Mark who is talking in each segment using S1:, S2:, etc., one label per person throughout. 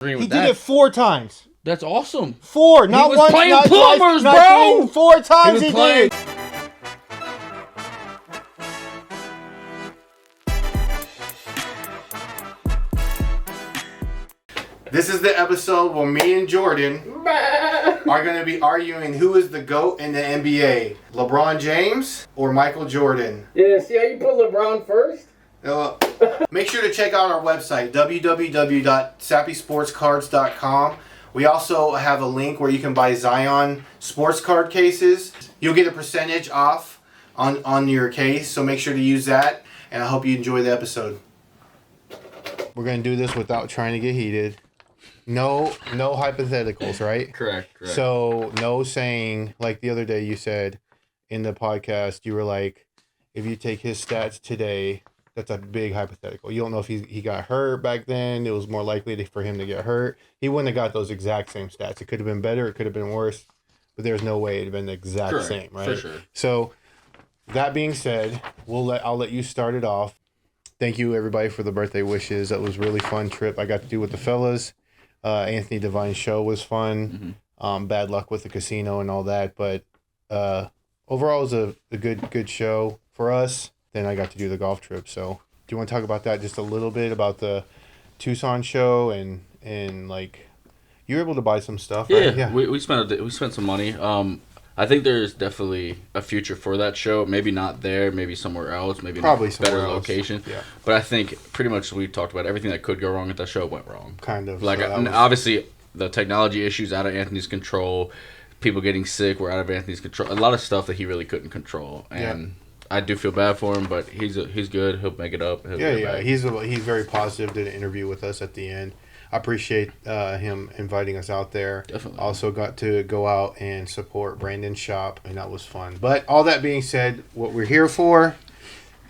S1: He did it 4 times.
S2: That's awesome.
S1: 4, not once, not
S2: plumbers,
S1: twice, not
S2: bro.
S1: 3, 4 times he did.
S3: This is the episode where me and Jordan are going to be arguing who is the GOAT in the NBA. LeBron James or Michael Jordan?
S2: Yeah, see how you put LeBron first?
S3: Make sure to check out our website, www.sappysportscards.com. We also have a link where you can buy Zion sports card cases. You'll get a percentage off on your case, so make sure to use that. And I hope you enjoy the episode. We're going to do this without trying to get heated. No hypotheticals, right?
S2: Correct.
S3: So no saying, like the other day you said in the podcast, you were like, if you take his stats today, that's a big hypothetical. You don't know if he got hurt back then. It was more likely for him to get hurt. He wouldn't have got those exact same stats. It could have been better. It could have been worse. But there's no way it'd have been the exact same, right?
S2: For sure.
S3: So that being said, I'll let you start it off. Thank you, everybody, for the birthday wishes. That was a really fun trip I got to do with the fellas. Anthony Devine's show was fun. Mm-hmm. Bad luck with the casino and all that, but overall it was a good show for us. Then I got to do the golf trip. So do you want to talk about that just a little bit, about the Tucson show and like you were able to buy some stuff?
S2: Yeah,
S3: right? Yeah.
S2: We spent some money. I think there's definitely a future for that show. Maybe not there, maybe somewhere else, maybe
S3: probably
S2: in a better
S3: else.
S2: location.
S3: Yeah.
S2: But I think pretty much we talked about everything that could go wrong at that show went wrong.
S3: Kind of.
S2: Like
S3: so
S2: obviously the technology issues out of Anthony's control, people getting sick were out of Anthony's control. A lot of stuff that he really couldn't control, and I do feel bad for him, but he's good. He'll make it up.
S3: He's very positive. Did an interview with us at the end. I appreciate him inviting us out there.
S2: Definitely. Also
S3: got to go out and support Brandon's shop, and that was fun. But all that being said, what we're here for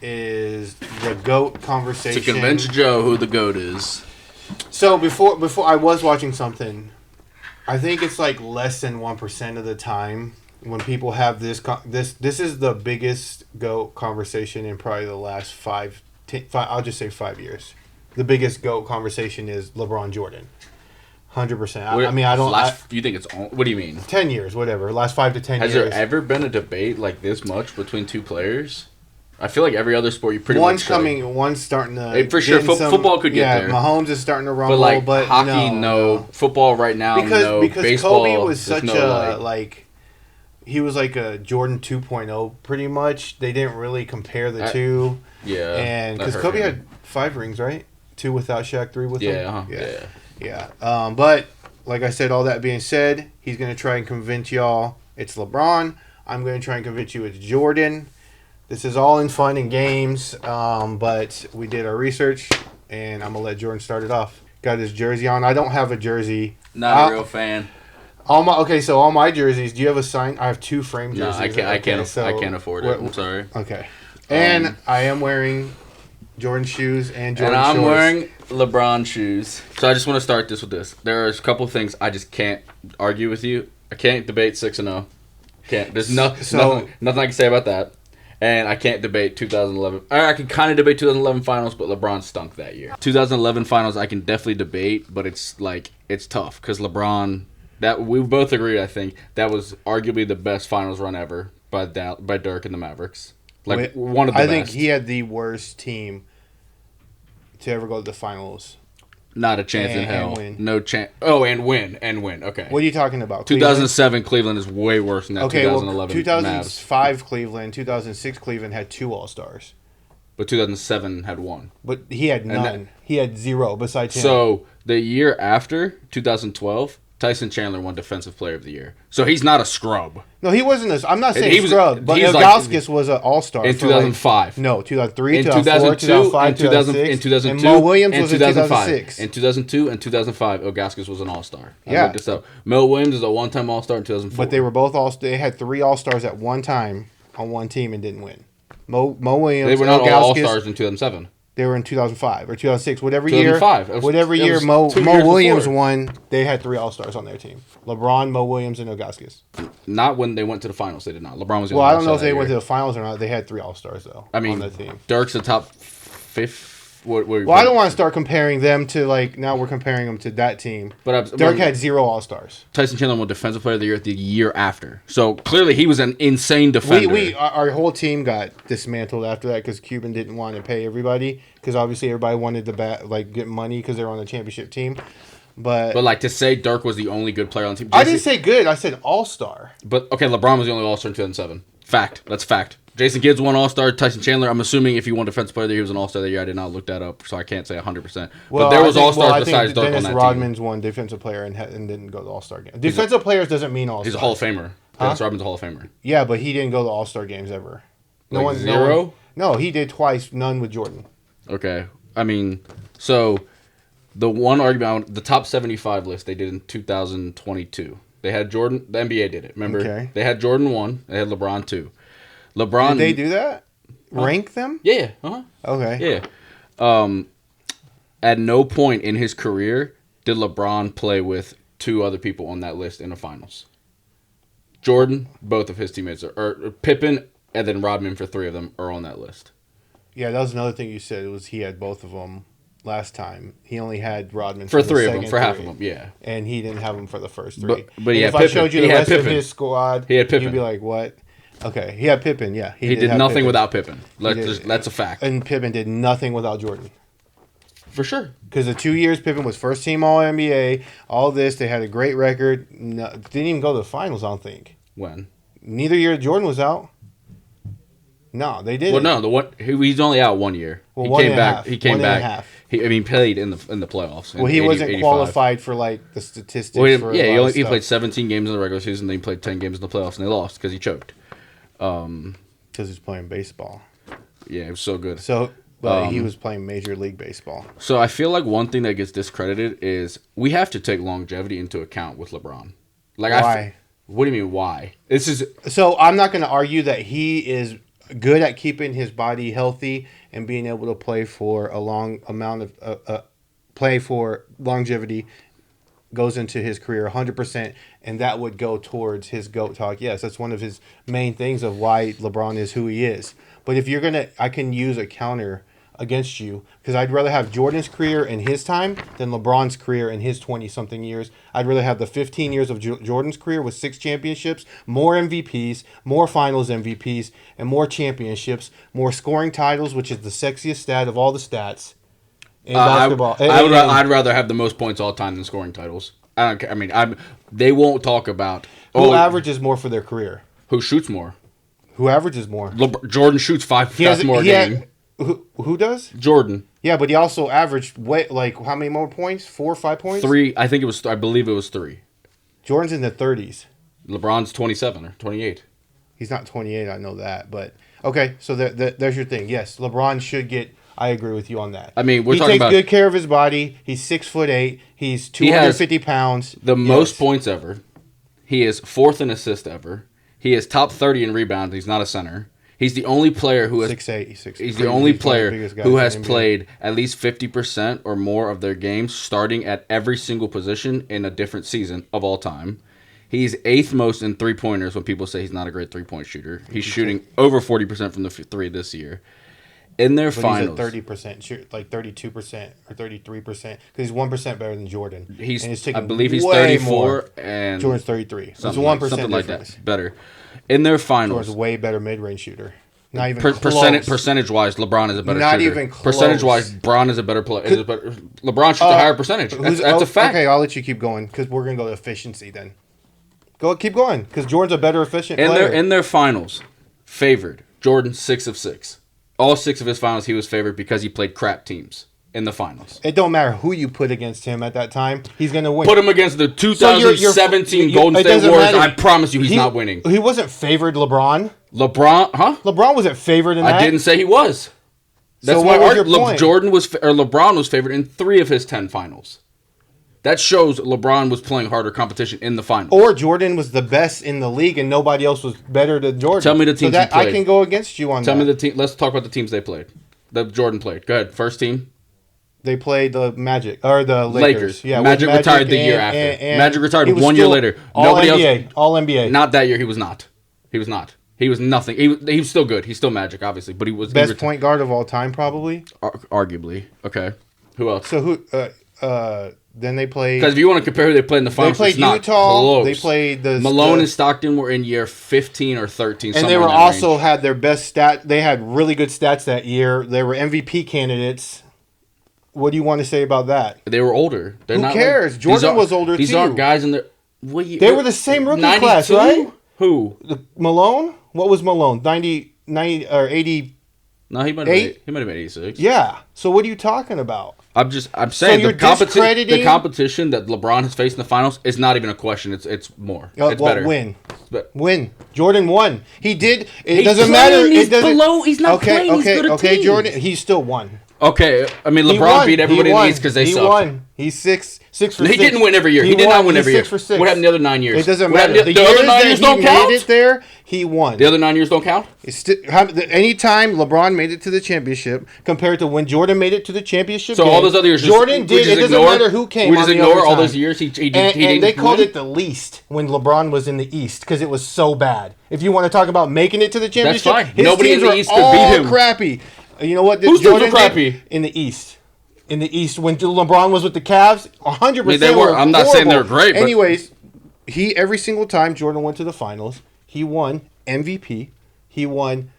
S3: is the GOAT conversation.
S2: to convince Joe who the GOAT is.
S3: So before I was watching something, I think it's like less than 1% of the time when people have this is the biggest GOAT conversation in probably the last 5 I'll just say 5 years. The biggest GOAT conversation is LeBron Jordan. 100%. I mean, I don't...
S2: you think it's... What do you mean?
S3: 10 years, whatever. Last 5 to 10 years.
S2: Has there ever been a debate like this much between two players? I feel like every other sport you pretty much...
S3: One's starting to...
S2: For sure, football could get there.
S3: Mahomes is starting to rumble,
S2: but hockey, no. Football right now, no.
S3: Because
S2: baseball,
S3: Kobe was such he was like a Jordan 2.0, pretty much. They didn't really compare the two.
S2: Yeah.
S3: And because Kobe had 5 rings, right? 2 without Shaq, 3 with him. Yeah. But like I said, all that being said, he's gonna try and convince y'all it's LeBron. I'm gonna try and convince you it's Jordan. This is all in fun and games, but we did our research, and I'm gonna let Jordan start it off. Got his jersey on. I don't have a jersey.
S2: Not a real fan.
S3: All my jerseys. Do you have a sign? I have 2 framed jerseys.
S2: No, I can't afford it. I'm sorry.
S3: Okay. And I am wearing Jordan shoes and Jordan
S2: shorts. And I'm
S3: shorts.
S2: wearing LeBron shoes. So I just want to start this with this. There's a couple of things I just can't argue with you. I can't debate 6-0. Can't. There's nothing I can say about that. And I can't debate 2011. I can kind of debate 2011 finals, but LeBron stunk that year. 2011 finals I can definitely debate, but it's tough because LeBron, that we both agree, I think, that was arguably the best finals run ever by Dirk and the Mavericks. One of the best.
S3: I think he had the worst team to ever go to the finals.
S2: Not a chance in hell.
S3: Win.
S2: No chance. Oh, and win. Okay.
S3: What are you talking about?
S2: 2007 Cleveland is way worse than that 2011
S3: 2005 Cleveland, 2006 Cleveland had 2 All-Stars.
S2: But 2007 had 1.
S3: But he had none. He had 0 besides him.
S2: So, the year after, 2012, Tyson Chandler won Defensive Player of the Year. So, he's not a scrub.
S3: No, he wasn't. I'm not saying scrub, but Ilgauskas was an all-star.
S2: In 2005.
S3: 2003, 2004, 2005, 2006.
S2: In 2002.
S3: And Mo Williams was in 2006.
S2: In 2002 and 2005, Ilgauskas was an all-star.
S3: Yeah.
S2: I looked this up. Mo Williams is a one-time all-star in 2004.
S3: But they were both they had 3 all-stars at one time on one team and didn't win. Mo Williams,
S2: they were not all all-stars in 2007.
S3: They were in 2005 or 2006, whatever
S2: 2005.
S3: year. Whatever year Mo Williams won, they had 3 All-Stars on their team: LeBron, Mo Williams, and Ilgauskas.
S2: Not when they went to the finals. They did not. LeBron was.
S3: Well, I don't know if they went to the finals or not. They had 3 All-Stars though.
S2: I mean,
S3: on the team.
S2: Dirk's the top 5
S3: Well, I don't want to start comparing them to now we're comparing them to that team.
S2: But
S3: Dirk had 0 All-Stars.
S2: Tyson Chandler won Defensive Player of the Year the year after. So clearly he was an insane defender.
S3: Our whole team got dismantled after that because Cuban didn't want to pay everybody because obviously everybody wanted to get money because they were on the championship team. But
S2: to say Dirk was the only good player on the team.
S3: I didn't say good. I said All-Star.
S2: But okay, LeBron was the only All-Star in 2007. Fact. That's fact. Jason Kidd's won All-Star. Tyson Chandler, I'm assuming if he won Defensive Player of the Year, he was an All-Star that year. I did not look that up, so I can't say 100%. But there was All-Stars besides Dirk on that
S3: team. Dennis Rodman's won Defensive Player and didn't go to the All-Star game. Defensive Players doesn't mean All-Star.
S2: He's a Hall of Famer. Dennis Rodman's a Hall of Famer.
S3: Yeah, but he didn't go to All-Star games ever.
S2: Zero?
S3: No, he did twice. None with Jordan.
S2: Okay. I mean, so the one argument, the top 75 list they did in 2022. They had Jordan. The NBA did it. Remember?
S3: Okay.
S2: They had Jordan 1. They had LeBron 2. LeBron.
S3: Did they do that? Rank them?
S2: Yeah. Uh-huh.
S3: Okay.
S2: Yeah. At no point in his career did LeBron play with 2 other people on that list in the finals. Jordan, both of his teammates, or Pippen, and then Rodman for 3 of them are on that list.
S3: Yeah, that was another thing you said. It was he had both of them last time. He only had Rodman
S2: for 3 of them, for half of them, yeah.
S3: And he didn't have them for the first 3.
S2: But yeah,
S3: if I showed you the rest of his squad,
S2: he had Pippen.
S3: You'd be like, what? Okay, he had Pippen, yeah.
S2: He did nothing without Pippen. That's a fact.
S3: And Pippen did nothing without Jordan.
S2: For sure.
S3: Because the 2 years Pippen was first team All-NBA, all this, they had a great record. No, didn't even go to the finals, I don't think.
S2: When?
S3: Neither year Jordan was out. No, they didn't.
S2: Well, no, he's only out 1 year.
S3: Well,
S2: he
S3: one
S2: came
S3: and a
S2: back.
S3: half.
S2: He came
S3: One
S2: back.
S3: and a half.
S2: He played in the playoffs.
S3: Well, he wasn't
S2: 85.
S3: qualified for the statistics.
S2: Well, he played 17 games in the regular season. Then he played 10 games in the playoffs, and they lost because he choked.
S3: Because he's playing baseball.
S2: Yeah, it was so good.
S3: So, but he was playing Major League Baseball.
S2: So I feel like one thing that gets discredited is we have to take longevity into account with LeBron.
S3: Why?
S2: What do you mean why?
S3: So I'm not going to argue that he is good at keeping his body healthy and being able to play for a long amount of play for longevity goes into his career 100%, and that would go towards his GOAT talk. Yes, that's one of his main things of why LeBron is who he is. But if you're I can use a counter against you because I'd rather have Jordan's career in his time than LeBron's career in his 20-something years. I'd rather have the 15 years of Jordan's career with 6 championships, more MVPs, more finals MVPs, and more championships, more scoring titles, which is the sexiest stat of all the stats in basketball.
S2: I'd rather have the most points all time than scoring titles. I don't care. I mean, they won't talk about
S3: who averages more for their career.
S2: Who shoots more?
S3: Who averages more?
S2: Jordan shoots 5 shots more a game.
S3: Who does?
S2: Jordan.
S3: Yeah, but he also averaged how many more points? 4 or 5 points?
S2: 3. I believe it was 3.
S3: Jordan's in the 30s.
S2: LeBron's 27 or 28.
S3: He's not 28. I know that, but okay. So there's your thing. Yes, LeBron should get. I agree with you on that.
S2: I mean,
S3: he takes good care of his body. He's 6'8". He's 250 pounds.
S2: The most points ever. He is 4th in assists ever. He is top 30 in rebounds. He's not a center. He's the only player who has
S3: 6'8".
S2: He's the only player who has played at least 50% or more of their games starting at every single position in a different season of all time. He's 8th most in 3-pointers when people say he's not a great 3-point shooter. He's shooting over 40% from the 3 this year. In their finals,
S3: he's at 30%, like 32% or 33%, because he's 1% better than Jordan.
S2: I believe he's 34,
S3: more.
S2: and
S3: Jordan's 33. So it's
S2: 1% something like that. Better. In their finals,
S3: Jordan's way better mid-range shooter. Not even close.
S2: Percentage-wise, LeBron is a better shooter.
S3: Not even close.
S2: Percentage-wise, LeBron is a better player. LeBron shoots a higher percentage. That's a fact.
S3: Okay, I'll let you keep going because we're gonna go to efficiency then. Keep going because Jordan's a better efficient player.
S2: In their finals, favored Jordan 6 of 6. All 6 of his finals, he was favored because he played crap teams in the finals.
S3: It don't matter who you put against him at that time. He's going to win.
S2: Put him against the 2017 Golden State Warriors. I promise you he's not winning.
S3: He wasn't favored, LeBron.
S2: LeBron
S3: wasn't favored in that.
S2: I didn't say he was. That's
S3: my point.
S2: LeBron was favored in 3 of his 10 finals. That shows LeBron was playing harder competition in the finals.
S3: Or Jordan was the best in the league and nobody else was better than Jordan.
S2: Tell me the teams he played.
S3: I can go against you on that.
S2: Tell me the team. Let's talk about the teams they played. That Jordan played. Go ahead. First team.
S3: They played the Magic or the Lakers.
S2: Yeah, Magic retired the year after. Magic retired 1 year later.
S3: All NBA.
S2: Not that year. He was not. He was nothing. He was still good. He's still Magic, obviously, but he was
S3: best point guard of all time, probably.
S2: Arguably. Okay. Who else?
S3: So then they played.
S2: Because if you want to compare who they played in the finals,
S3: they played
S2: it's not
S3: Utah.
S2: close.
S3: They played
S2: Malone and Stockton were in year 15 or 13.
S3: And they were also had their best stat. They had really good stats that year. They were MVP candidates. What do you want to say about that?
S2: They were older.
S3: Who cares? Jordan was older
S2: these
S3: too.
S2: These aren't guys in their.
S3: They were the same rookie class, right?
S2: Who?
S3: Malone? What was Malone? 90 or 80?
S2: No, he might have been 86.
S3: Yeah. So what are you talking about?
S2: I'm saying
S3: you're discrediting
S2: the competition that LeBron has faced in the finals is not even a question. It's more. It's better.
S3: Win. Jordan won. He did. It doesn't matter.
S2: He's below. He's not playing. He's good at teams.
S3: Jordan. He still won.
S2: Okay, I mean LeBron beat everybody in the East because they sucked.
S3: He won. He's 6 for 6.
S2: He didn't win every year. He did not win every year.
S3: 6 for 6.
S2: What happened the other 9 years?
S3: It doesn't matter.
S2: The other 9 years don't count.
S3: Made it there. He won.
S2: The other 9 years don't count.
S3: Anytime LeBron made it to the championship compared to when Jordan made it to the championship.
S2: So all those other years,
S3: Jordan did. It doesn't matter who came.
S2: We just ignore all those years. He
S3: and they called it the least when LeBron was in the East because it was so bad. If you want to talk about making it to the championship,
S2: that's fine.
S3: His
S2: Nobody in the East could beat him.
S3: Crappy. You know what?
S2: Who's Jordan crappy
S3: in the East? In the East, when LeBron was with the Cavs, 100%.
S2: They were. I'm not saying they're great. But
S3: anyways, every single time Jordan went to the finals, he won MVP. He won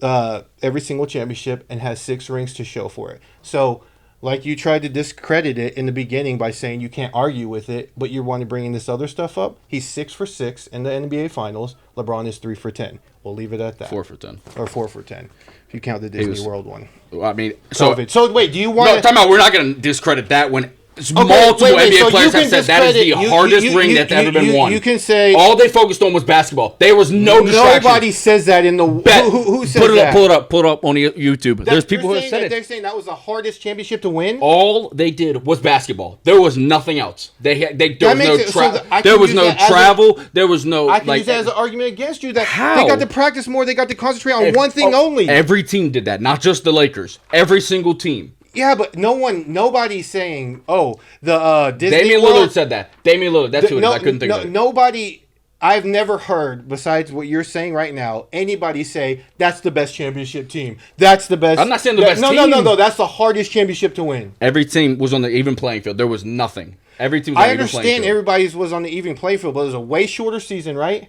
S3: every single championship and has 6 rings to show for it. So, like you tried to discredit it in the beginning by saying you can't argue with it, but you want to bring in this other stuff up. He's 6 for 6 in the NBA Finals. LeBron is 3 for 10. We'll leave it at that.
S2: 4 for 10.
S3: Or 4 for 10. If you count the Disney World one.
S2: I mean,
S3: COVID. So wait, do you want?
S2: No, time out. We're not going to discredit that when multiple NBA players have said that is the hardest ring that's ever been won.
S3: You can say
S2: all they focused on was basketball. There was no distraction.
S3: Nobody says that in the. Who says that?
S2: Pull it up on YouTube. There's people who have said it.
S3: They're saying that was the hardest championship to win.
S2: All they did was basketball. There was nothing else. There was no travel. There was no.
S3: I can use that as an argument against you. That they got to practice more. They got to concentrate on one thing only.
S2: Every team did that, not just the Lakers. Every single team.
S3: Yeah, but nobody's saying, the Disney
S2: Damian
S3: World.
S2: Lillard said that. Damian Lillard, that's who it is. I couldn't think of it.
S3: Nobody, I've never heard, besides what you're saying right now, anybody say, that's the best championship team. That's the best.
S2: I'm not saying the best team.
S3: No, that's the hardest championship to win.
S2: Every team was on the even playing field. There was nothing. Every team was on the even playing field.
S3: I understand everybody's was on the even playing field, but it was a way shorter season, right?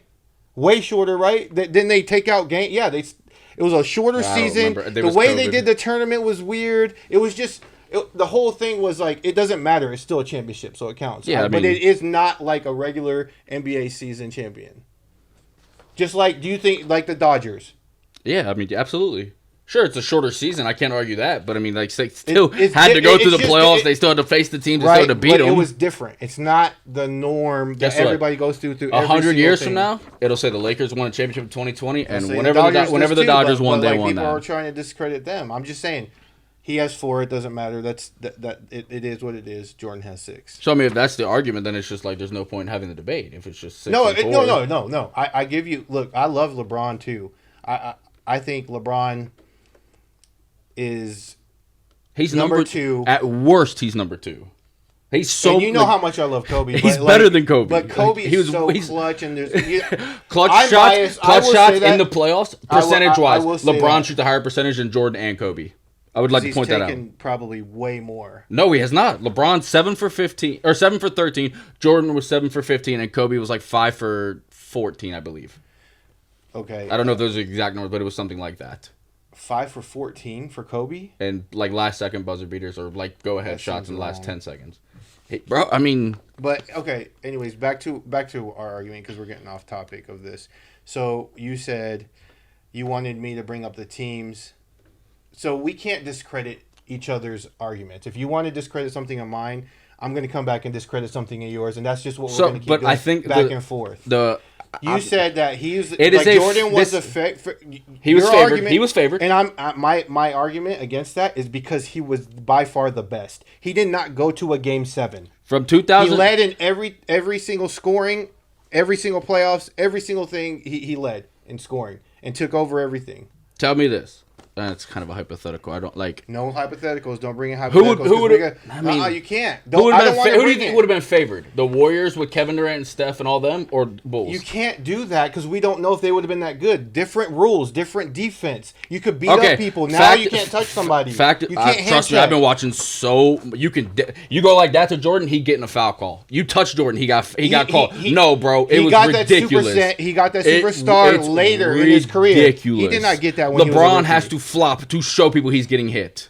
S3: Way shorter, right? Didn't they take out game? Yeah, it was a shorter season. The way they did the tournament was weird. It was just the whole thing was like it doesn't matter. It's still a championship, so it counts.
S2: Yeah,
S3: but it is not like a regular NBA season champion. Just like, do you think like the Dodgers?
S2: Yeah, I mean, absolutely. Sure, it's a shorter season. I can't argue that, but I mean, like, they still had to go through the playoffs. They still had to face the teams. They still had to beat them.
S3: It was different. It's not the norm that everybody goes through.
S2: 100 years from now, it'll say the Lakers won a championship in 2020, and whenever the Dodgers won, they won that.
S3: People are trying to discredit them. I'm just saying, he has 4. It doesn't matter. It is what it is. Jordan has 6.
S2: So I mean, if that's the argument, then it's just like there's no point in having the debate if it's just 6.
S3: No. I give you. Look, I love LeBron too. I think LeBron. He's number 2.
S2: At worst, he's number 2. He's so.
S3: And how much I love Kobe.
S2: He's better than Kobe.
S3: But Kobe is so clutch, and there's
S2: clutch shots in the playoffs. Percentage wise, LeBron shoots a higher percentage than Jordan and Kobe. I would like to point that out.
S3: He's taken probably way more.
S2: No, he has not. LeBron 7 for 15 or 7 for 13. Jordan was 7 for 15, and Kobe was like 5 for 14, I believe.
S3: Okay.
S2: I don't know if those are exact numbers, but it was something like that.
S3: 5 for 14 for Kobe?
S2: And like last second buzzer beaters or like go ahead shots in the last 10 seconds. Hey, bro, I mean.
S3: But okay, anyways, back to our argument because we're getting off topic of this. So you said you wanted me to bring up the teams. So we can't discredit each other's arguments. If you want to discredit something of mine, I'm going to come back and discredit something of yours, and that's just what we're going to keep doing,
S2: I think
S3: back and forth. You said that Jordan was
S2: he was favored. He was favored,
S3: and my argument against that is because he was by far the best. He did not go to a game 7
S2: from 2000.
S3: He led in every single scoring, every single playoffs, every single thing. He led in scoring and took over everything.
S2: Tell me this: That's kind of a hypothetical. I don't like.
S3: No hypotheticals. Don't bring in hypotheticals.
S2: Who would? I mean,
S3: you can't.
S2: Who would do you think would have been favored? The Warriors with Kevin Durant and Steph and all them, or Bulls?
S3: You can't do that because we don't know if they would have been that good. Different rules, different defense. You could beat up people. Now you can't touch somebody.
S2: You can't trust me. I've been watching you go like that to Jordan, he getting a foul call. You touch Jordan, he got called. No, bro, it was ridiculous.
S3: He got that superstar later in his career.
S2: Ridiculous.
S3: He did not get that when
S2: LeBron has to flop to show people he's getting hit.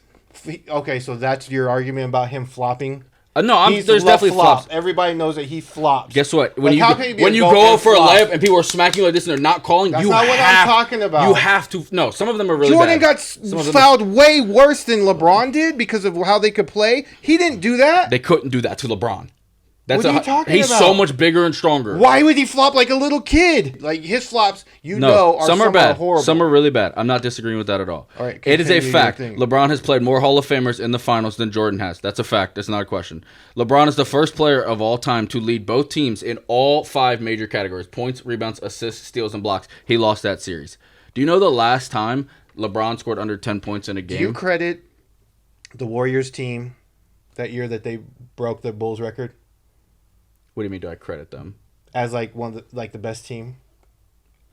S3: Okay, so that's your argument about him flopping?
S2: No, there's definitely flops.
S3: Everybody knows that he flops.
S2: Guess what? When you go for a layup and people are smacking you like this and they're not calling, that's not what I'm talking about. You have to. No, some of them are really
S3: Jordan
S2: bad.
S3: got fouled way worse than LeBron did because of how they could play. He didn't do that.
S2: They couldn't do that to LeBron.
S3: What are you talking
S2: he's
S3: about?
S2: So much bigger and stronger.
S3: Why would he flop like a little kid? Like his flops, are
S2: some are bad.
S3: Horrible.
S2: Some are really bad. I'm not disagreeing with that at all.
S3: All right,
S2: it is a fact. LeBron has played more Hall of Famers in the finals than Jordan has. That's a fact. That's not a question. LeBron is the first player of all time to lead both teams in all 5 major categories: points, rebounds, assists, steals, and blocks. He lost that series. Do you know the last time LeBron scored under 10 points in a game?
S3: Do you credit the Warriors team that year that they broke the Bulls record?
S2: What do you mean? Do I credit them
S3: as like one of the best team?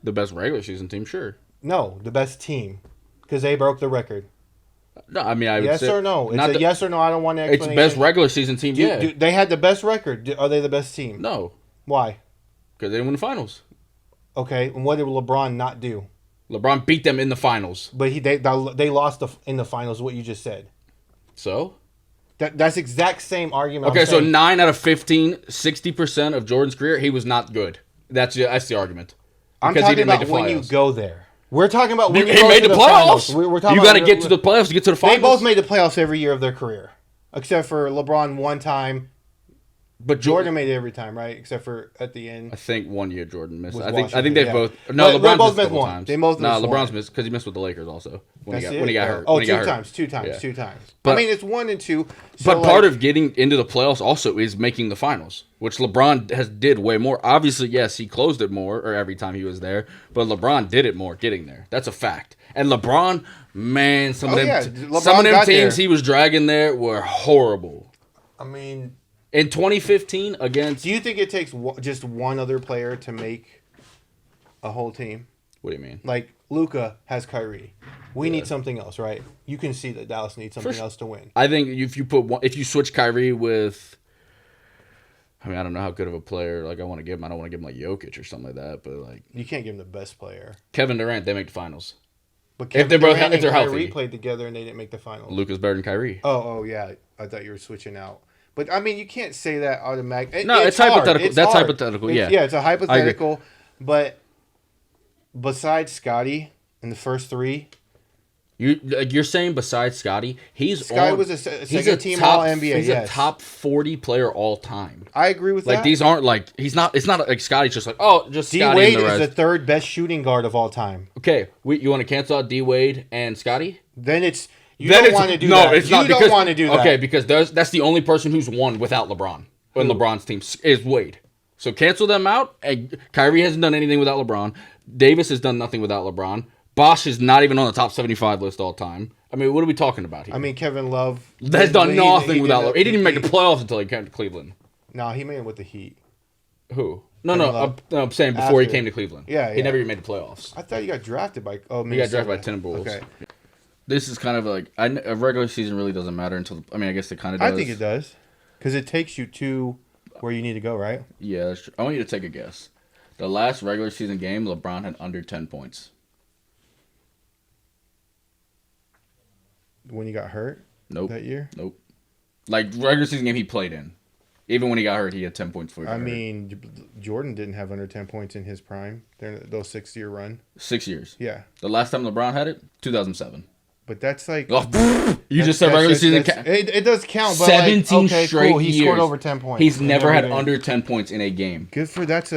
S2: The best regular season team, sure.
S3: No, the best team, because they broke the record.
S2: No, I mean I would
S3: yes
S2: say
S3: or no. It's yes or no. I don't want to.
S2: It's best regular season team.
S3: They had the best record. Are they the best team?
S2: No.
S3: Why?
S2: Because they didn't win the finals.
S3: Okay, and what did LeBron not do?
S2: LeBron beat them in the finals.
S3: But they lost in the finals. What you just said.
S2: So.
S3: That's exact same argument.
S2: Okay, so 9 out of 15, 60% of Jordan's career, he was not good. That's the argument.
S3: I'm talking about when you go there. We're talking about when
S2: he made the playoffs. We're talking you got to get to the playoffs to get to the finals.
S3: They both made the playoffs every year of their career, except for LeBron one time. But Jordan made it every time, right? Except for at the end.
S2: I think 1 year Jordan missed. I think they both. No, LeBron missed a couple times.
S3: They both missed.
S2: No, LeBron's missed because he missed with the Lakers also when he got hurt.
S3: Oh, two times. But, I mean, it's 1 and 2.
S2: So but part of getting into the playoffs also is making the finals, which LeBron did way more. Obviously, yes, he closed it more or every time he was there, but LeBron did it more getting there. That's a fact. And LeBron, man, some of them teams he was dragging there were horrible.
S3: I mean.
S2: In 2015 against...
S3: Do you think it takes just one other player to make a whole team?
S2: What do you mean?
S3: Like, Luka has Kyrie. We need something else, right? You can see that Dallas needs something else to win.
S2: I think if you switch Kyrie with... I mean, I don't know how good of a player I don't want to give him like Jokic or something like that, but like...
S3: You can't give him the best player.
S2: Kevin Durant, they make the finals.
S3: But Kevin Durant and Kyrie played together and they didn't make the finals.
S2: Luka's better than Kyrie.
S3: Oh, yeah. I thought you were switching out. But, I mean, you can't say that automatically.
S2: No, it's hypothetical. That's hypothetical, yeah.
S3: Yeah, it's a hypothetical. But besides Scotty in the first 3...
S2: You're saying besides Scotty, was a
S3: second-team All-NBA,
S2: He's a top 40 player all time.
S3: I agree with that.
S2: Like, these aren't like... It's not like Scotty's just like, oh, just Scotty and the rest.
S3: D-Wade is the 3rd best shooting guard of all time.
S2: Okay, you want to cancel out D-Wade and Scotty?
S3: Then it's... You don't want to do that.
S2: It's not.
S3: You don't want to do that.
S2: Okay, because that's the only person who's won without LeBron. On LeBron's team is Wade. So cancel them out. Kyrie hasn't done anything without LeBron. Davis has done nothing without LeBron. Bosh is not even on the top 75 list all time. I mean, what are we talking about here?
S3: I mean, Kevin Love
S2: has done nothing without LeBron. He didn't even make the playoffs until he came to Cleveland.
S3: No, he made it with the Heat.
S2: Who? No, I'm saying before he came to Cleveland.
S3: Yeah.
S2: He never even made the playoffs.
S3: I thought you got drafted by... Oh,
S2: he got drafted by Timberwolves. Okay. This is kind of like a regular season really doesn't matter until I guess it kind of does.
S3: I think it does because it takes you to where you need to go, right?
S2: Yeah, that's true. I want you to take a guess. The last regular season game, LeBron had under 10 points.
S3: When he got hurt?
S2: Nope.
S3: That year?
S2: Nope. Like regular season game he played in. Even when he got hurt, he had 10 points for
S3: I mean, Jordan didn't have under 10 points in his prime. Those 6-year run.
S2: 6 years.
S3: Yeah.
S2: The last time LeBron had it, 2007.
S3: But that's like...
S2: you just said regular season...
S3: It does count, but
S2: 17 straight
S3: cool. He
S2: years.
S3: scored over 10 points.
S2: He's never had under 10 points in a game.
S3: Good for... That's...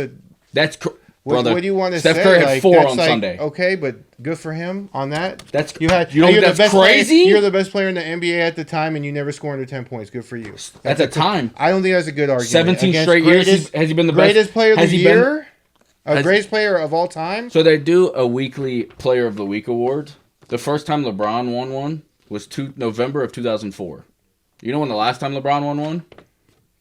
S2: Brother,
S3: what do you want to
S2: Steph
S3: say?
S2: Curry had 4 on Sunday.
S3: Okay, but good for him on that.
S2: You don't think that's crazy?
S3: You're the best player in the NBA at the time, and you never scored under 10 points. Good for you.
S2: At the time.
S3: I don't think that's a good argument.
S2: 17 straight years. Has he been the
S3: greatest player of the year? Greatest player of all time?
S2: So they do a weekly Player of the Week award. The first time LeBron won one was November of 2004. You know when the last time LeBron won one?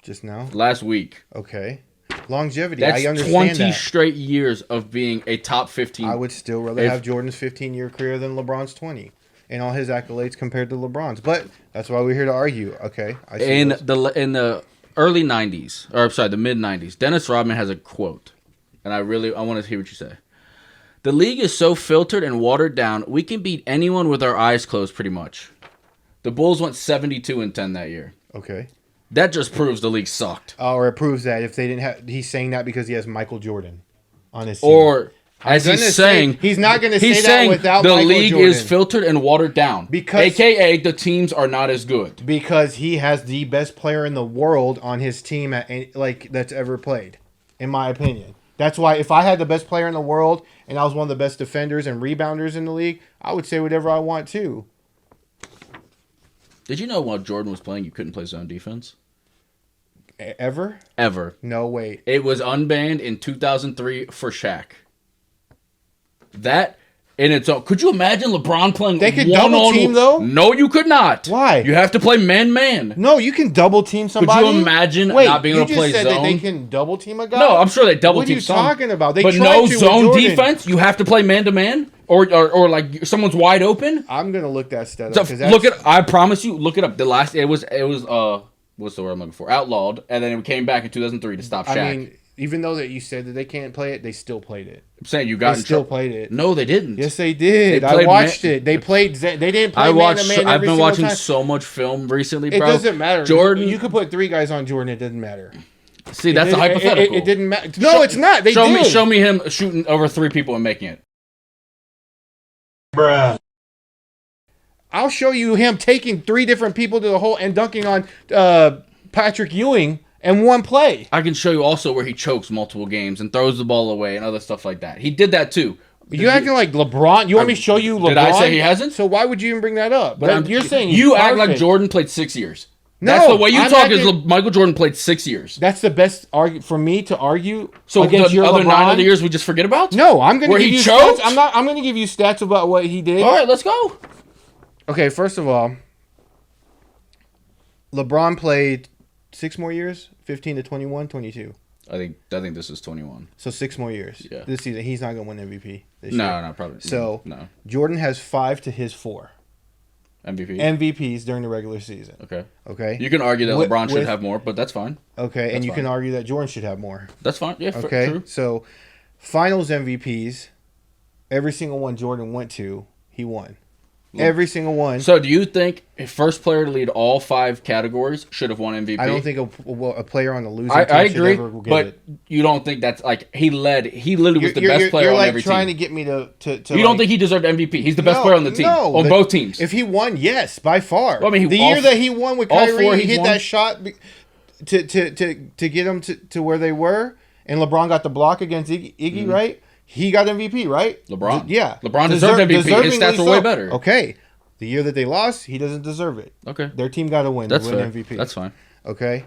S3: Just now?
S2: Last week.
S3: Okay. Longevity.
S2: That's
S3: I understand
S2: 20
S3: that.
S2: straight years of being a top 15.
S3: I would still rather have Jordan's 15-year career than LeBron's 20. And all his accolades compared to LeBron's. But that's why we're here to argue. Okay. I see
S2: in the early 90s, or sorry, the mid 90s, Dennis Rodman has a quote. And I want to hear what you say. The league is so filtered and watered down, we can beat anyone with our eyes closed pretty much. The Bulls went 72-10 that year.
S3: Okay.
S2: That just proves the league sucked.
S3: Or it proves that if they didn't have... He's saying that because he has Michael Jordan on his team.
S2: Or, as he's saying...
S3: He's not going to say that without Michael Jordan.
S2: The league is filtered and watered down. AKA, the teams are not as good.
S3: Because he has the best player in the world on his team that's ever played, in my opinion. That's why if I had the best player in the world and I was one of the best defenders and rebounders in the league, I would say whatever I want too.
S2: Did you know while Jordan was playing, you couldn't play zone defense?
S3: Ever?
S2: Ever.
S3: No way.
S2: It was unbanned in 2003 for Shaq. That in its own. Could you imagine LeBron playing?
S3: They could double team though.
S2: No, you could not.
S3: Why?
S2: You have to play man-man.
S3: No, you can double team somebody.
S2: Could you imagine not being able to play zone?
S3: You just said that they can double team a guy.
S2: No, I'm sure they double team.
S3: What are you talking about?
S2: But no zone defense. You have to play man-to-man, or like someone's wide open.
S3: I'm gonna look that stat up.
S2: Look it. I promise you. Look it up. The last it was what's the word I'm looking for? Outlawed, and then it came back in 2003 to stop Shaq.
S3: I mean, even though that you said that they can't play it, they still played it.
S2: I'm saying you got
S3: they still played it.
S2: No, they didn't.
S3: Yes, they did. I watched it. They played. They didn't play man-to-man.
S2: I've been watching so much film recently, bro.
S3: It doesn't matter.
S2: Jordan,
S3: you could put 3 guys on Jordan. It doesn't matter.
S2: See, that's a hypothetical.
S3: It didn't matter. No, it's not. They did.
S2: Show me him shooting over 3 people and making it.
S1: Bruh.
S3: I'll show you him taking 3 different people to the hole and dunking on Patrick Ewing in one play.
S2: I can show you also where he chokes multiple games and throws the ball away and other stuff like that. He did that too.
S3: You acting like LeBron? You want me to show you LeBron? Did
S2: I say he hasn't?
S3: So why would you even bring that up? But you're saying
S2: you act like Jordan played 6 years.
S3: No,
S2: that's the way you talk. Is Michael Jordan played 6 years?
S3: That's the best for me to argue.
S2: So
S3: against
S2: the
S3: your
S2: other
S3: LeBron,
S2: 9 of the years we just forget about?
S3: No, I'm going to give you
S2: choked?
S3: stats. I'm going to give you stats about what he did.
S2: All right, let's go.
S3: Okay, first of all, LeBron played 6 more years, 15 to 21, 22.
S2: I think this is 21.
S3: So 6 more years.
S2: Yeah.
S3: This season, he's not going to win MVP this year.
S2: No, probably.
S3: So
S2: no.
S3: Jordan has 5 to his 4. MVPs during the regular season. Okay.
S2: You can argue that LeBron should have more, but that's fine.
S3: Okay,
S2: that's
S3: and you
S2: fine.
S3: can argue that Jordan should have more.
S2: That's fine. Yeah.
S3: Okay.
S2: True.
S3: So, Finals MVPs, every single one Jordan went to, he won. Every single one.
S2: So, do you think a first player to lead all 5 categories should have won MVP?
S3: I don't think a player on the losing team
S2: I
S3: should
S2: agree,
S3: ever get
S2: but
S3: it.
S2: You don't think that's like he literally was the best player
S3: on
S2: every team.
S3: You're trying to get me to
S2: you don't think he deserved MVP? He's the best player on the team on both teams.
S3: If he won, yes, by far.
S2: Well, I mean,
S3: the year that he won with Kyrie, he hit
S2: won.
S3: that shot to get them to where they were, and LeBron got the block against Iggy, right? He got MVP, right?
S2: LeBron,
S3: yeah,
S2: LeBron deserved MVP. His stats were way better.
S3: Okay. The year that they lost, he doesn't deserve it.
S2: Okay.
S3: Their team got to win.
S2: That's
S3: win
S2: fair.
S3: MVP.
S2: That's fine.
S3: Okay.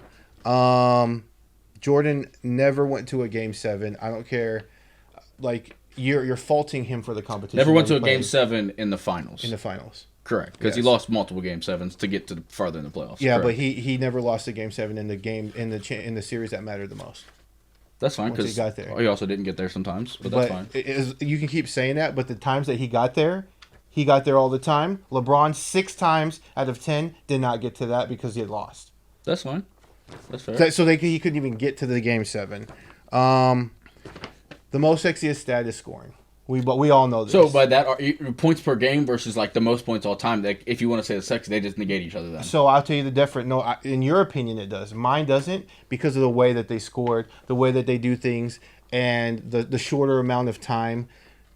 S3: Jordan never went to a Game 7. I don't care. Like, you're faulting him for the competition.
S2: Never went to a Game 7 in the finals.
S3: In the finals.
S2: Correct. Because he lost multiple Game 7s to get to farther in the playoffs.
S3: Yeah,
S2: correct.
S3: but he never lost a Game 7 in the game in the series that mattered the most.
S2: That's fine because
S3: he got there.
S2: He also didn't get there sometimes, but that's fine.
S3: You can keep saying that, but the times that he got there all the time. LeBron 6 times out of 10 did not get to that because he had lost.
S2: That's fine. That's fair.
S3: So he couldn't even get to the Game 7. The most sexiest stat is scoring. But we all know this.
S2: So by that, points per game versus like the most points all time. Like, if you want to say it's sexy, they just negate each other then.
S3: So I'll tell you the difference. No, in your opinion, it does. Mine doesn't because of the way that they scored, the way that they do things, and the shorter amount of time.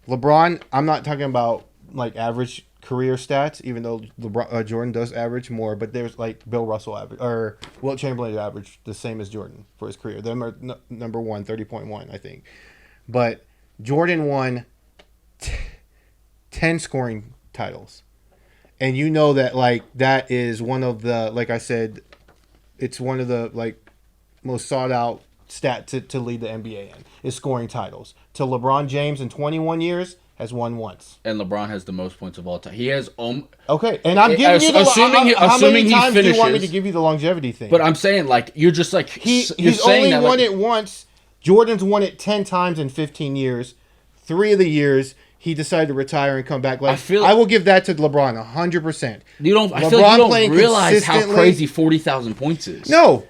S3: LeBron, I'm not talking about like average career stats, even though Jordan does average more. But there's like Bill Russell average or Wilt Chamberlain average the same as Jordan for his career. Them are number 1, 30.1, I think. But Jordan won 10 scoring titles, and you know that like that is one of the, like I said, it's one of the like most sought out stat to lead the NBA in is scoring titles. To LeBron James in 21 years
S1: has won once.
S2: And LeBron has the most points of all time. He has
S1: Okay, and I'm giving you the how many times do you want me to give you the longevity thing?
S2: But I'm saying like you're just like
S1: he's
S2: saying
S1: only won it once. Jordan's won it 10 times in 15 years. 3 of the years he decided to retire and come back. Like I will give that to LeBron 100%.
S2: You don't. I feel like you don't realize how crazy 40,000 points is.
S1: No,